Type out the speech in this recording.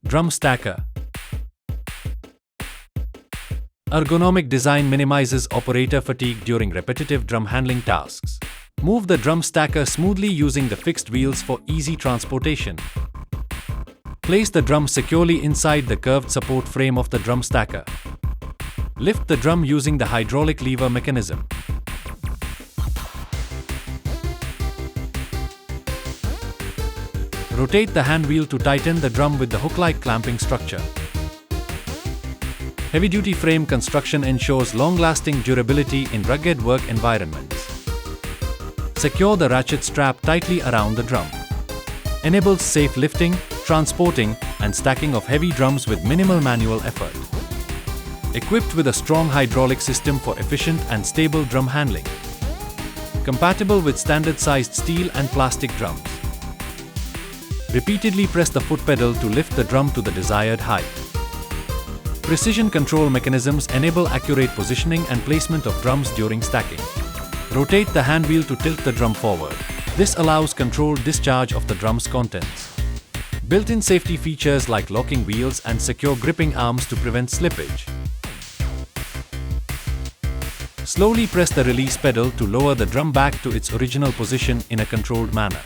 Drum stacker. Ergonomic design minimizes operator fatigue during repetitive drum handling tasks. Move the drum stacker smoothly using the fixed wheels for easy transportation. Place the drum securely inside the curved support frame of the drum stacker. Lift the drum using the hydraulic lever mechanism. Rotate the hand wheel to tighten the drum with the hook-like clamping structure. Heavy-duty frame construction ensures long-lasting durability in rugged work environments. Secure the ratchet strap tightly around the drum. Enables safe lifting, transporting, and stacking of heavy drums with minimal manual effort. Equipped with a strong hydraulic system for efficient and stable drum handling. Compatible with standard-sized steel and plastic drums. Repeatedly press the foot pedal to lift the drum to the desired height. Precision control mechanisms enable accurate positioning and placement of drums during stacking. Rotate the hand wheel to tilt the drum forward. This allows controlled discharge of the drum's contents. Built-in safety features like locking wheels and secure gripping arms to prevent slippage. Slowly press the release pedal to lower the drum back to its original position in a controlled manner.